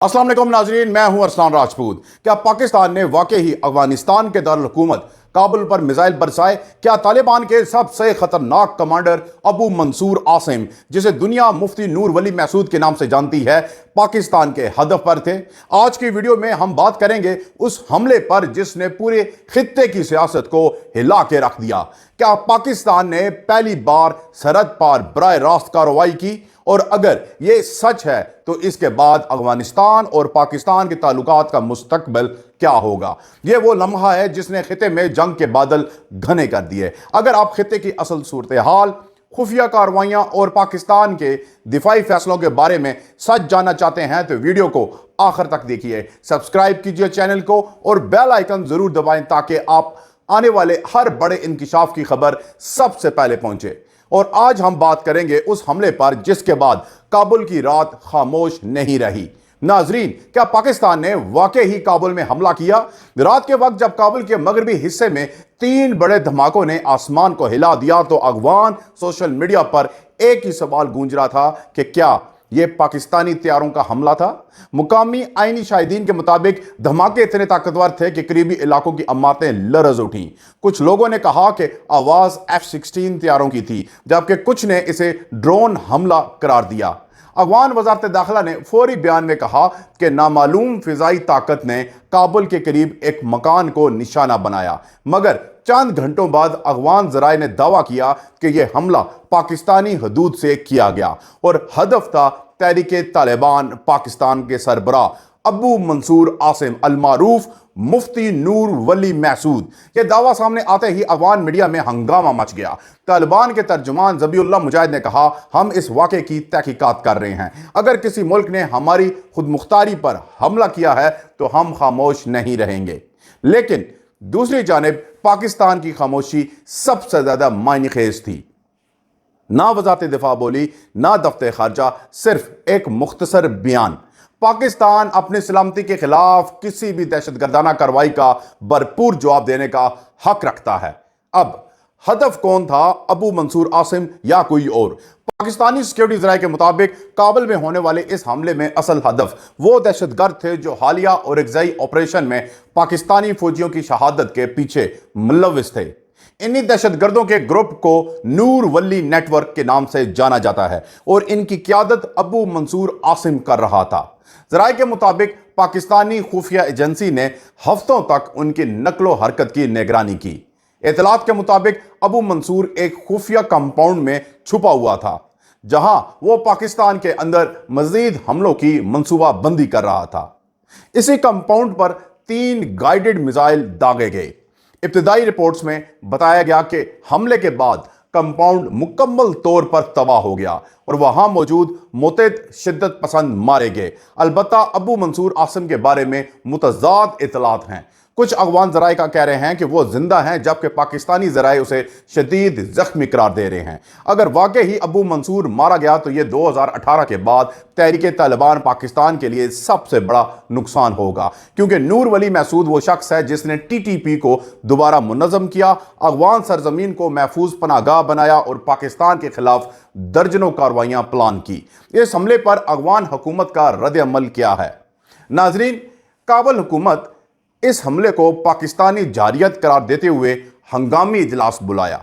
अस्सलाम वालेकुम नाजरीन, मैं हूं अरसलान राजपूत। क्या पाकिस्तान ने वाकई ही अफगानिस्तान के दारुल हुकूमत काबुल पर मिसाइल बरसाए? क्या तालिबान के सबसे खतरनाक कमांडर अबू मंसूर आसिम, जिसे दुनिया मुफ्ती नूर वली महसूद के नाम से जानती है, पाकिस्तान के हदफ पर थे? आज की वीडियो में हम बात करेंगे उस हमले पर जिसने पूरे खित्ते की सियासत को हिला के रख दिया। क्या पाकिस्तान ने पहली बार सरहद पार बराह रास्त कार्रवाई की? और अगर ये सच है तो इसके बाद अफगानिस्तान और पाकिस्तान के ताल्लुकात का मुस्तकबिल क्या होगा? ये वो लम्हा है जिसने खिते में जंग के बादल घने कर दिए। अगर आप खिते की असल सूरत हाल, खुफिया कार्रवाइयां और पाकिस्तान के दिफाई फैसलों के बारे में सच जानना चाहते हैं तो वीडियो को आखिर तक देखिए, सब्सक्राइब कीजिए चैनल को और बेल आइकन जरूर दबाएं ताकि आप आने वाले हर बड़े इंकिशाफ की खबर सबसे पहले पहुंचे। और आज हम बात करेंगे उस हमले पर जिसके बाद काबुल की रात खामोश नहीं रही। नाजरीन, क्या पाकिस्तान ने वाकई ही काबुल में हमला किया? रात के वक्त जब काबुल के मगरबी हिस्से में 3 बड़े धमाकों ने आसमान को हिला दिया तो अफगान सोशल मीडिया पर एक ही सवाल गूंज रहा था कि क्या यह पाकिस्तानी तैयारों का हमला था? मुकामी आईनी शाहिदीन के मुताबिक धमाके इतने ताकतवर थे कि करीबी इलाकों की इमारतें लरज उठीं। कुछ लोगों ने कहा कि आवाज F-16 तैयारों की थी, जबकि कुछ ने इसे ड्रोन हमला करार दिया। अफगान वजारत दाखिला ने फौरी बयान में कहा कि नामालूम फिजाई ताकत ने काबुल के करीब एक मकान को निशाना बनाया, मगर चंद घंटों बाद अफगान जराए ने दावा किया कि यह हमला पाकिस्तानी हदूद से किया गया और हदफ था तहरीके तालिबान पाकिस्तान के सरबराह अबू मंसूर आसिम अल-मारूफ मुफ्ती नूर वली महसूद। यह दावा सामने आते ही अफगान मीडिया में हंगामा मच गया। तालिबान के तर्जुमान ज़बीउल्लाह मुजाहिद ने कहा, हम इस वाक़े की तहकीकात कर रहे हैं। अगर किसी मुल्क ने हमारी खुद मुख्तारी पर हमला किया है तो हम खामोश नहीं रहेंगे। लेकिन दूसरी जानिब पाकिस्तान की खामोशी सबसे ज्यादा मायने खेज थी। ना वजारत दिफा बोली, ना दफ्तर खारजा, सिर्फ एक मुख्तसर बयान। पाकिस्तान अपनी सलामती के खिलाफ किसी भी दहशतगर्दाना कार्रवाई का भरपूर जवाब देने का हक रखता है। अब हदफ कौन था, अबू मंसूर आसिम या कोई और? पाकिस्तानी सिक्योरिटी जराये के मुताबिक काबुल में होने वाले इस हमले में असल हदफ वो दहशतगर्द थे जो हालिया और एक्साई ऑपरेशन में पाकिस्तानी फौजियों की शहादत के पीछे मुलविस थे। इन्हीं दहशतगर्दों के ग्रुप को नूर वली नेटवर्क के नाम से जाना जाता है और इनकी क़यादत अबू मंसूर आसिम कर रहा था। जराये के मुताबिक पाकिस्तानी खुफिया एजेंसी ने हफ्तों तक उनकी नकलो हरकत की निगरानी की। इतलात के मुताबिक अबू मंसूर एक खुफिया कंपाउंड में छुपा हुआ था, जहां वो पाकिस्तान के अंदर मजीद हमलों की मंसूबा बंदी कर रहा था। इसी कंपाउंड पर 3 गाइडेड मिसाइल दागे गए। इब्तिदाई रिपोर्ट्स में बताया गया कि हमले के बाद कंपाउंड मुकम्मल तौर पर तबाह हो गया और वहां मौजूद मुतअद्दिद शिद्दत पसंद मारे गए। अलबत्ता अबू मंसूर आसिम के बारे में मुतज़ाद इतलात हैं। कुछ अफगान जराये का कह रहे हैं कि वो जिंदा हैं, जबकि पाकिस्तानी जराये उसे शदीद जख्मी करार दे रहे हैं। अगर वाकई ही अबू मंसूर मारा गया तो ये 2018 के बाद तहरीके तालिबान पाकिस्तान के लिए सबसे बड़ा नुकसान होगा, क्योंकि नूर वली महसूद वो शख्स है जिसने TTP को दोबारा मुनज़्ज़म किया, अफगान सरजमीन को महफूज पनागाह बनाया और पाकिस्तान के खिलाफ दर्जनों कार्रवाइयां प्लान की। इस हमले पर अफगान हुकूमत का रद्द अमल क्या है? नाजरीन, काबुल हुकूमत इस हमले को पाकिस्तानी जारियत करार देते हुए हंगामी इजलास बुलाया।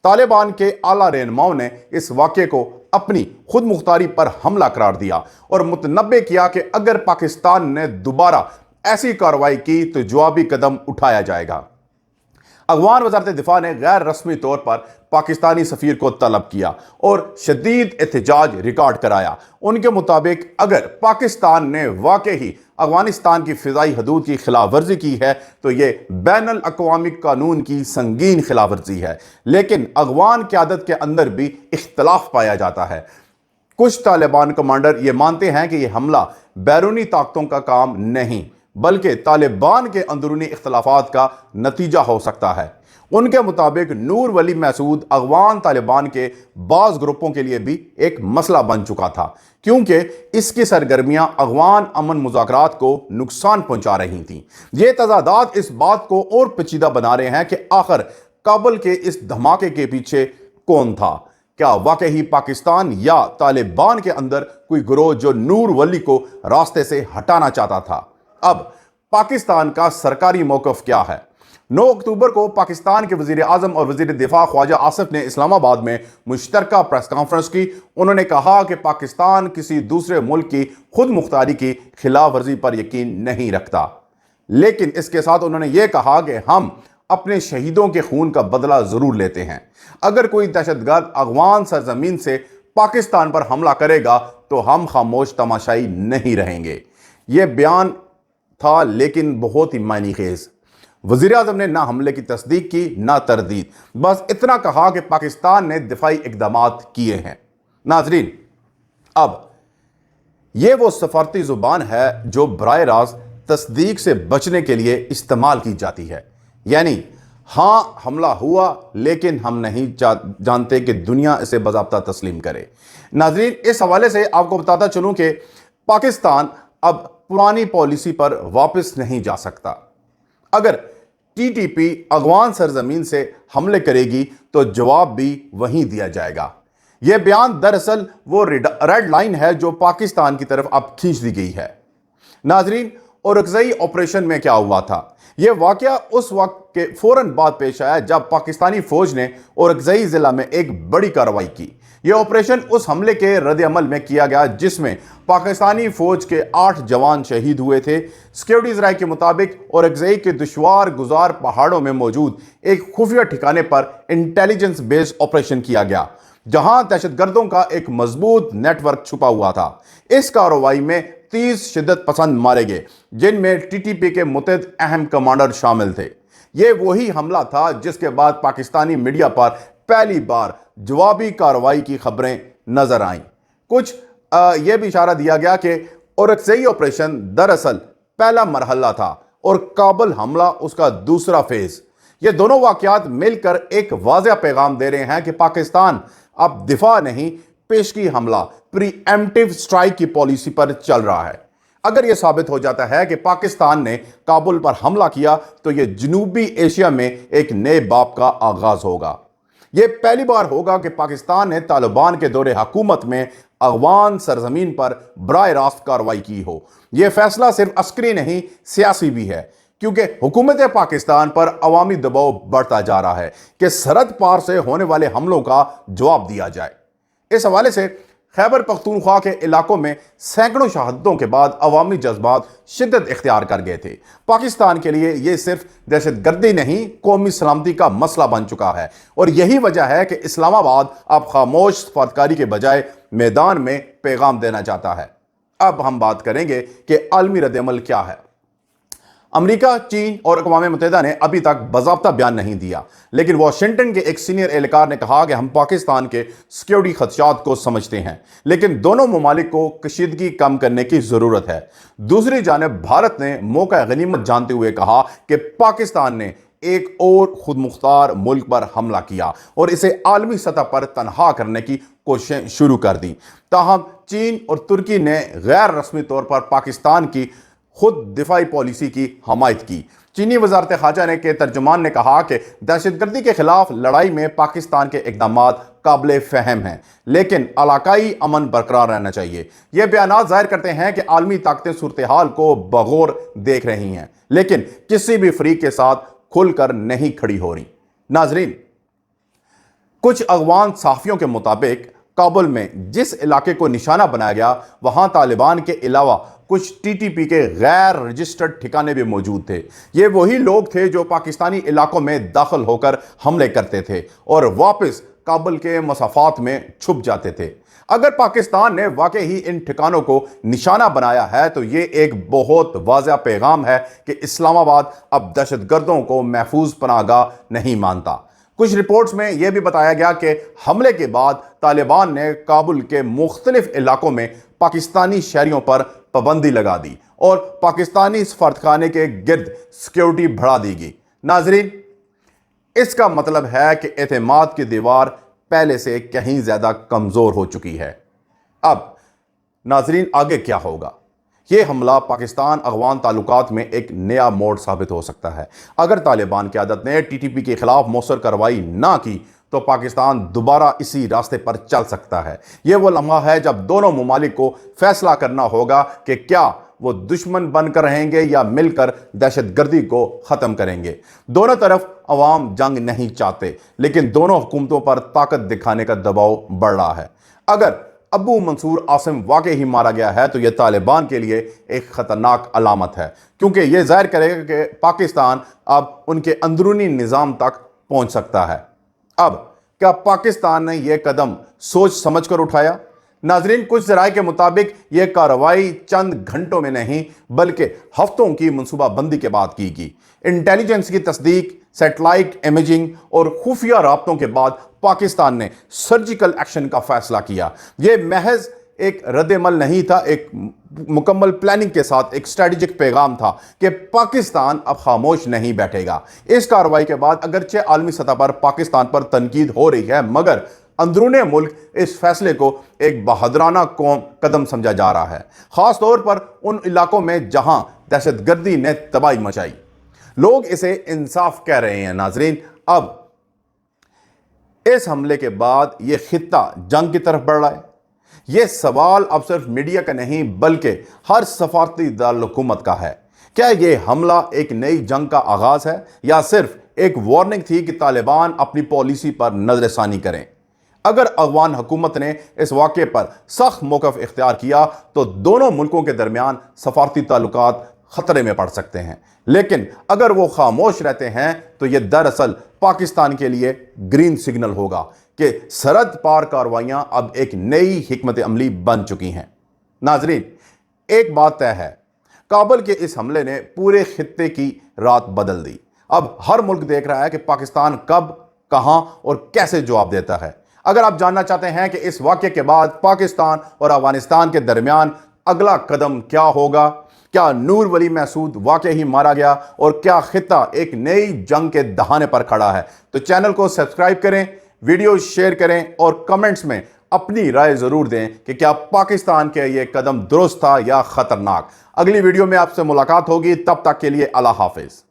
तालिबान के आला रहनुमाओं ने इस वाक़े को अपनी खुद मुख्तारी पर हमला करार दिया और मुतनब्बे किया कि अगर पाकिस्तान ने दोबारा ऐसी कार्रवाई की तो जवाबी कदम उठाया जाएगा। अफगान वजारत दिफा ने गैर रस्मी तौर पर पाकिस्तानी सफ़ीर को तलब किया और शदीद एहतजाज रिकॉर्ड कराया। उनके मुताबिक अगर पाकिस्तान ने वाकई ही अफगानिस्तान की फ़िज़ाई हदूद की खिलाफ वर्जी की है तो यह बैनुल अक़वामी कानून की संगीन खिलाफ वर्जी है। लेकिन अफगान क़यादत के अंदर भी इख्तलाफ पाया जाता है। कुछ तालिबान कमांडर ये मानते हैं कि यह हमला बैरूनी ताकतों का काम नहीं बल्कि तालिबान के अंदरूनी इख्तलाफात का नतीजा हो सकता है। उनके मुताबिक नूर वली महसूद अफगान तालिबान के बाज़ ग्रुपों के लिए भी एक मसला बन चुका था, क्योंकि इसकी सरगर्मियां अफगान अमन मुज़ाकरात को नुकसान पहुंचा रही थीं। ये तज़ादात इस बात को और पेचीदा बना रहे हैं कि आखिर काबुल के इस धमाके के पीछे कौन था। کیا واقعی پاکستان یا طالبان کے اندر کوئی گروہ جو نور ولی کو راستے سے ہٹانا چاہتا تھا؟ اب پاکستان کا سرکاری موقف کیا ہے؟ 9 اکتوبر کو پاکستان کے وزیر اعظم اور وزیر دفاع خواجہ آصف نے اسلام آباد میں مشترکہ پریس کانفرنس کی۔ انہوں نے کہا کہ پاکستان کسی دوسرے ملک کی خود مختاری کی خلاف ورزی پر یقین نہیں رکھتا، لیکن اس کے ساتھ انہوں نے یہ کہا کہ ہم اپنے شہیدوں کے خون کا بدلہ ضرور لیتے ہیں۔ اگر کوئی دہشت گرد افغان سرزمین سے پاکستان پر حملہ کرے گا تو ہم خاموش تماشائی نہیں رہیں گے۔ یہ بیان تھا لیکن بہت ہی معنی خیز۔ وزیر اعظم نے نہ حملے کی تصدیق کی نہ تردید، بس اتنا کہا کہ پاکستان نے دفاعی اقدامات کیے ہیں۔ ناظرین، اب یہ وہ سفارتی زبان ہے جو براہ راست تصدیق سے بچنے کے لیے استعمال کی جاتی ہے، یعنی ہاں حملہ ہوا لیکن ہم نہیں جانتے کہ دنیا اسے باضابطہ تسلیم کرے۔ ناظرین، اس حوالے سے آپ کو بتاتا چلوں کہ پاکستان اب پرانی پالیسی پر واپس نہیں جا سکتا۔ اگر ٹی ٹی پی افغان سرزمین سے حملے کرے گی تو جواب بھی وہیں دیا جائے گا۔ یہ بیان دراصل وہ ریڈ لائن ہے جو پاکستان کی طرف اب کھینچ دی گئی ہے۔ ناظرین، اورکزئی آپریشن میں کیا ہوا تھا؟ یہ واقعہ اس وقت کے فوراً بعد پیش آیا جب پاکستانی فوج نے اورکزئی ضلع میں ایک بڑی کارروائی کی۔ یہ آپریشن اس حملے کے رد عمل میں کیا گیا جس میں پاکستانی فوج کے 8 جوان شہید ہوئے تھے۔ سیکیورٹی ذرائع کے مطابق اورکزئی کے دشوار گزار پہاڑوں میں موجود ایک خفیہ ٹھکانے پر انٹیلیجنس بیس آپریشن کیا گیا، جہاں دہشت گردوں کا ایک مضبوط نیٹ ورک چھپا ہوا تھا۔ اس کارروائی میں 30 شدت پسند مارے گئے، جن میں ٹی ٹی پی کے متعدد اہم کمانڈر شامل تھے۔ یہ وہی حملہ تھا جس کے بعد پاکستانی میڈیا پر پہلی بار جوابی کارروائی کی خبریں نظر آئیں۔ کچھ یہ بھی اشارہ دیا گیا کہ اورکزئی آپریشن دراصل پہلا مرحلہ تھا اور کابل حملہ اس کا دوسرا فیز۔ یہ دونوں واقعات مل کر ایک واضح پیغام دے رہے ہیں کہ پاکستان اب دفاع نہیں، پیشگی حملہ پری ایمپٹیو سٹرائک کی پالیسی پر چل رہا ہے۔ اگر یہ ثابت ہو جاتا ہے کہ پاکستان نے کابل پر حملہ کیا تو یہ جنوبی ایشیا میں ایک نئے باب کا آغاز ہوگا۔ یہ پہلی بار ہوگا کہ پاکستان نے طالبان کے دور حکومت میں افغان سرزمین پر براہ راست کارروائی کی ہو۔ یہ فیصلہ صرف عسکری نہیں، سیاسی بھی ہے، کیونکہ حکومت پاکستان پر عوامی دباؤ بڑھتا جا رہا ہے کہ سرحد پار سے ہونے والے حملوں کا جواب دیا جائے۔ اس حوالے سے خیبر پختونخوا کے علاقوں میں سینکڑوں شہادتوں کے بعد عوامی جذبات شدت اختیار کر گئے تھے۔ پاکستان کے لیے یہ صرف دہشت گردی نہیں، قومی سلامتی کا مسئلہ بن چکا ہے، اور یہی وجہ ہے کہ اسلام آباد اب خاموش سفارتکاری کے بجائے میدان میں پیغام دینا چاہتا ہے۔ اب ہم بات کریں گے کہ عالمی رد عمل کیا ہے۔ امریکہ، چین اور اقوام متحدہ نے ابھی تک باضابطہ بیان نہیں دیا، لیکن واشنگٹن کے ایک سینئر اہلکار نے کہا کہ ہم پاکستان کے سیکیورٹی خدشات کو سمجھتے ہیں، لیکن دونوں ممالک کو کشیدگی کم کرنے کی ضرورت ہے۔ دوسری جانب بھارت نے موقع غنیمت جانتے ہوئے کہا کہ پاکستان نے ایک اور خود مختار ملک پر حملہ کیا اور اسے عالمی سطح پر تنہا کرنے کی کوششیں شروع کر دیں۔ تاہم چین اور ترکی نے غیر رسمی طور پر پاکستان کی خود دفاعی پالیسی کی حمایت کی۔ چینی وزارت خارجہ کے ترجمان نے کہا کہ دہشت گردی کے خلاف لڑائی میں پاکستان کے اقدامات قابل فہم ہیں، لیکن علاقائی امن برقرار رہنا چاہیے۔ یہ بیانات ظاہر کرتے ہیں کہ عالمی طاقتیں صورتحال کو بغور دیکھ رہی ہیں، لیکن کسی بھی فریق کے ساتھ کھل کر نہیں کھڑی ہو رہی۔ ناظرین، کچھ افغان صحافیوں کے مطابق کابل میں جس علاقے کو نشانہ بنایا گیا وہاں طالبان کے علاوہ کچھ ٹی ٹی پی کے غیر رجسٹرڈ ٹھکانے بھی موجود تھے۔ یہ وہی لوگ تھے جو پاکستانی علاقوں میں داخل ہو کر حملے کرتے تھے اور واپس کابل کے مسافات میں چھپ جاتے تھے۔ اگر پاکستان نے واقعی ان ٹھکانوں کو نشانہ بنایا ہے تو یہ ایک بہت واضح پیغام ہے کہ اسلام آباد اب دہشت گردوں کو محفوظ پناہ گاہ نہیں مانتا۔ کچھ رپورٹس میں یہ بھی بتایا گیا کہ حملے کے بعد طالبان نے کابل کے مختلف علاقوں میں پاکستانی شہریوں پر پابندی لگا دی اور پاکستانی سفارتخانے کے گرد سیکیورٹی بڑھا دی گئی۔ ناظرین، اس کا مطلب ہے کہ اعتماد کی دیوار پہلے سے کہیں زیادہ کمزور ہو چکی ہے۔ اب ناظرین، آگے کیا ہوگا؟ یہ حملہ پاکستان افغان تعلقات میں ایک نیا موڑ ثابت ہو سکتا ہے۔ اگر طالبان قیادت نے ٹی ٹی پی کے خلاف مؤثر کارروائی نہ کی तो पाकिस्तान दोबारा इसी रास्ते पर चल सकता है। यह वो लम्हा है जब दोनों ममालिक को फैसला करना होगा कि क्या वो दुश्मन बनकर रहेंगे या मिलकर दहशतगर्दी को ख़त्म करेंगे। दोनों तरफ अवाम जंग नहीं चाहते, लेकिन दोनों हुकूमतों पर ताकत दिखाने का दबाव बढ़ रहा है। अगर अबू मंसूर आसिम वाकई ही मारा गया है तो यह तालिबान के लिए एक ख़तरनाक अलामत है, क्योंकि यह ज़ाहिर करेगा कि पाकिस्तान अब उनके अंदरूनी निज़ाम तक पहुंच सकता है। अब क्या पाकिस्तान ने यह कदम सोच समझ कर उठाया? नाजरीन, कुछ ज़राए के मुताबिक यह कार्रवाई चंद घंटों में नहीं बल्कि हफ्तों की मनसूबाबंदी के बाद की गई। इंटेलिजेंस की तस्दीक, सैटेलाइट इमेजिंग और खुफिया राब्तों के बाद पाकिस्तान ने सर्जिकल एक्शन का फैसला किया। यह महज एक रद्दमल नहीं था, एक मुकम्मल प्लानिंग के साथ एक स्ट्रेटेजिक पैगाम था कि पाकिस्तान अब खामोश नहीं बैठेगा। इस कार्रवाई के बाद अगरचे आलमी सतह पर पाकिस्तान पर तनकीद हो रही है, मगर अंदरूने मुल्क इस फैसले को एक बहादुराना कदम समझा जा रहा है, खास तौर पर उन इलाकों में जहां दहशतगर्दी ने तबाही मचाई। लोग इसे इंसाफ कह रहे हैं। नाजरीन, अब इस हमले के बाद यह खित्ता जंग की तरफ बढ़ रहा है। यह सवाल अब सिर्फ मीडिया का नहीं बल्कि हर सफारती दारुल-हुकूमत का है। क्या यह हमला एक नई जंग का आगाज है या सिर्फ एक वार्निंग थी कि तालिबान अपनी पॉलिसी पर नजरसानी करें? अगर अफगान हुकूमत ने इस वाक़े पर सख्त मौक़िफ़ इख्तियार किया तो दोनों मुल्कों के दरमियान सफारती ताल्लुकात खतरे में पड़ सकते हैं, लेकिन अगर वो खामोश रहते हैं तो यह दरअसल पाकिस्तान के लिए ग्रीन सिग्नल होगा कि सरहद पार कार्रवाइयां अब एक नई हिकमत अमली बन चुकी हैं। नाजरीन, एक बात तय है, काबुल के इस हमले ने पूरे खित्ते की रात बदल दी। अब हर मुल्क देख रहा है कि पाकिस्तान कब, कहां और कैसे जवाब देता है। अगर आप जानना चाहते हैं कि इस वाक़े के बाद पाकिस्तान और अफगानिस्तान के दरमियान अगला कदम क्या होगा, क्या नूर वली महसूद वाकई ही मारा गया और क्या खित्ता एक नई जंग के दहाने पर खड़ा है, तो चैनल को सब्सक्राइब करें, वीडियो शेयर करें और कमेंट्स में अपनी राय ज़रूर दें कि क्या पाकिस्तान के ये कदम दुरुस्त था या ख़तरनाक। अगली वीडियो में आपसे मुलाकात होगी, तब तक के लिए अल्लाह हाफिज़।